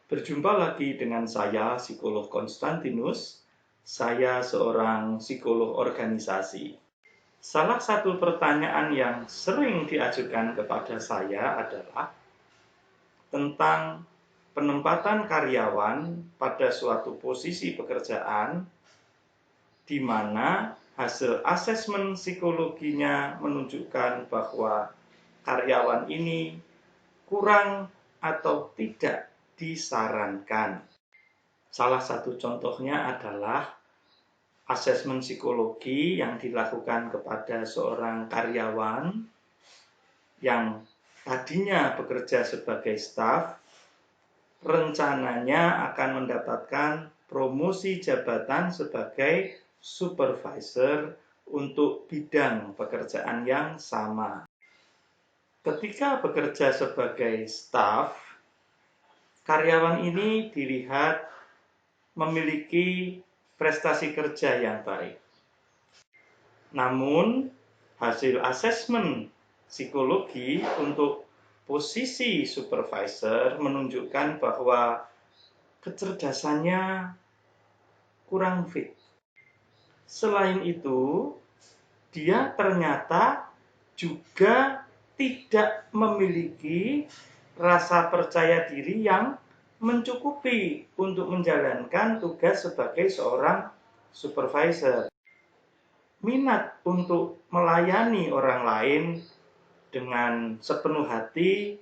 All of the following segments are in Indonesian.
Berjumpa lagi dengan saya, psikolog Konstantinus. Saya seorang psikolog organisasi. Salah satu pertanyaan yang sering diajukan kepada saya adalah tentang penempatan karyawan pada suatu posisi pekerjaan di mana hasil asesmen psikologinya menunjukkan bahwa karyawan ini kurang atau tidak disarankan. Salah satu contohnya adalah asesmen psikologi yang dilakukan kepada seorang karyawan yang tadinya bekerja sebagai staf, rencananya akan mendapatkan promosi jabatan sebagai supervisor untuk bidang pekerjaan yang sama. Ketika bekerja sebagai staf, karyawan ini dilihat memiliki prestasi kerja yang baik. Namun, hasil asesmen psikologi untuk posisi supervisor menunjukkan bahwa kecerdasannya kurang fit. Selain itu, dia ternyata juga tidak memiliki rasa percaya diri yang mencukupi untuk menjalankan tugas sebagai seorang supervisor. Minat untuk melayani orang lain dengan sepenuh hati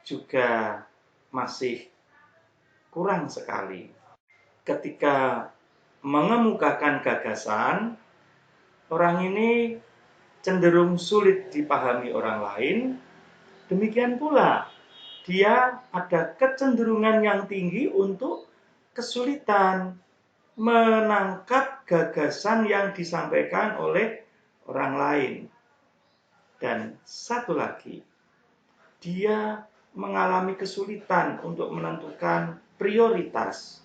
juga masih kurang sekali. Ketika mengemukakan gagasan, orang ini cenderung sulit dipahami orang lain. Demikian pula, dia ada kecenderungan yang tinggi untuk kesulitan menangkap gagasan yang disampaikan oleh orang lain. Dan satu lagi, dia mengalami kesulitan untuk menentukan prioritas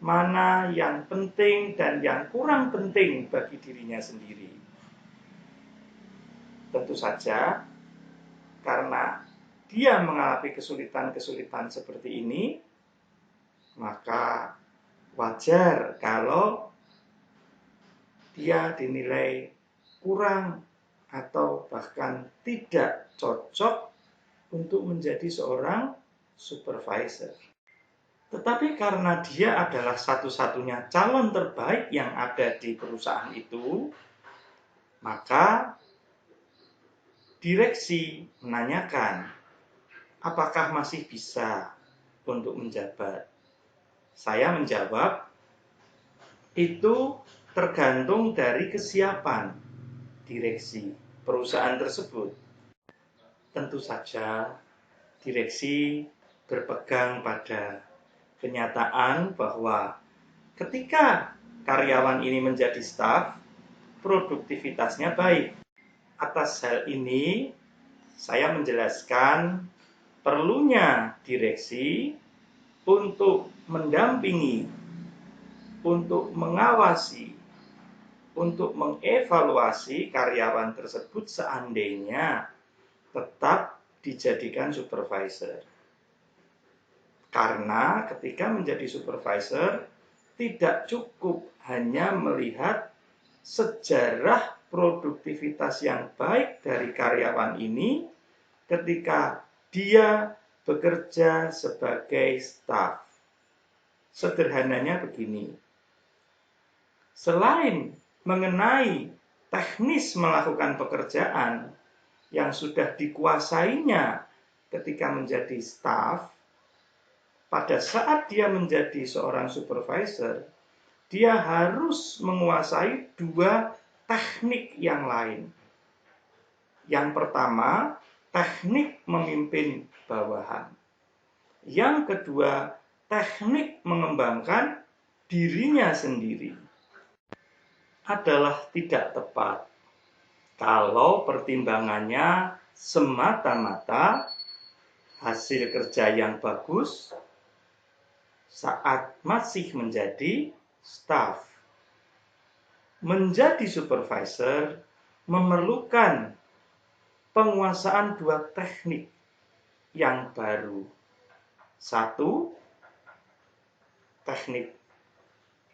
mana yang penting dan yang kurang penting bagi dirinya sendiri. Tentu saja, karena dia mengalami kesulitan-kesulitan seperti ini, maka wajar kalau dia dinilai kurang atau bahkan tidak cocok untuk menjadi seorang supervisor. Tetapi karena dia adalah satu-satunya calon terbaik yang ada di perusahaan itu, maka direksi menanyakan apakah masih bisa untuk menjabat. Saya menjawab, itu tergantung dari kesiapan direksi perusahaan tersebut. Tentu saja direksi berpegang pada kenyataan bahwa ketika karyawan ini menjadi staf, produktivitasnya baik. Atas hal ini, saya menjelaskan perlunya direksi untuk mendampingi, untuk mengawasi, untuk mengevaluasi karyawan tersebut seandainya tetap dijadikan supervisor. Karena ketika menjadi supervisor, tidak cukup hanya melihat sejarah produktivitas yang baik dari karyawan ini ketika dia bekerja sebagai staf. Sederhananya begini, selain mengenai teknis melakukan pekerjaan yang sudah dikuasainya ketika menjadi staf, pada saat dia menjadi seorang supervisor, dia harus menguasai dua teknik yang lain. Yang pertama, teknik memimpin bawahan. Yang kedua, teknik mengembangkan dirinya sendiri. Adalah tidak tepat kalau pertimbangannya semata-mata hasil kerja yang bagus saat masih menjadi staf. Menjadi supervisor memerlukan penguasaan dua teknik yang baru. Satu, teknik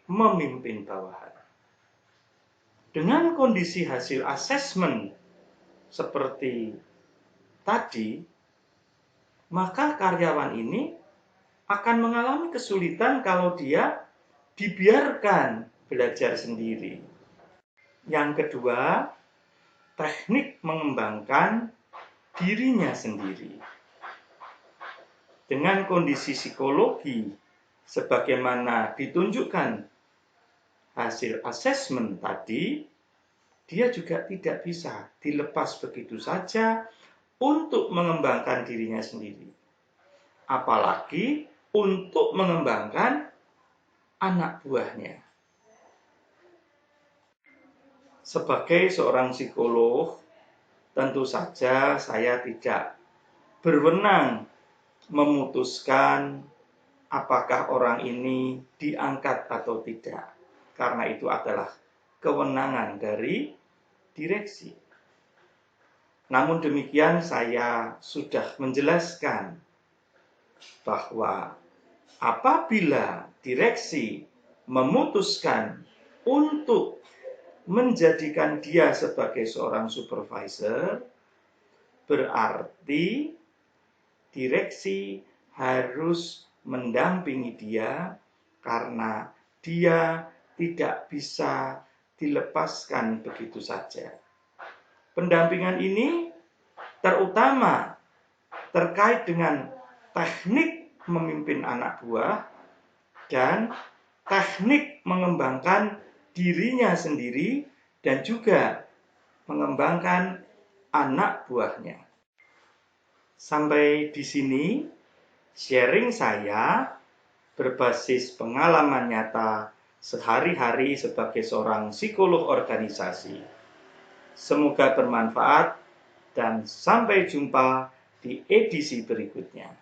memimpin bawahan. Dengan kondisi hasil asesmen seperti tadi, maka karyawan ini akan mengalami kesulitan kalau dia dibiarkan belajar sendiri. Yang kedua, teknik mengembangkan dirinya sendiri. Dengan kondisi psikologi sebagaimana ditunjukkan hasil asesmen tadi, dia juga tidak bisa dilepas begitu saja untuk mengembangkan dirinya sendiri. Apalagi untuk mengembangkan anak buahnya. Sebagai seorang psikolog, tentu saja saya tidak berwenang memutuskan apakah orang ini diangkat atau tidak. Karena itu adalah kewenangan dari direksi. Namun demikian saya sudah menjelaskan bahwa apabila direksi memutuskan untuk menjadikan dia sebagai seorang supervisor, berarti direksi harus mendampingi dia karena dia tidak bisa dilepaskan begitu saja. Pendampingan ini terutama terkait dengan teknik memimpin anak buah dan teknik mengembangkan dirinya sendiri dan juga mengembangkan anak buahnya. Sampai di sini sharing saya berbasis pengalaman nyata sehari-hari sebagai seorang psikolog organisasi. Semoga bermanfaat dan sampai jumpa di edisi berikutnya.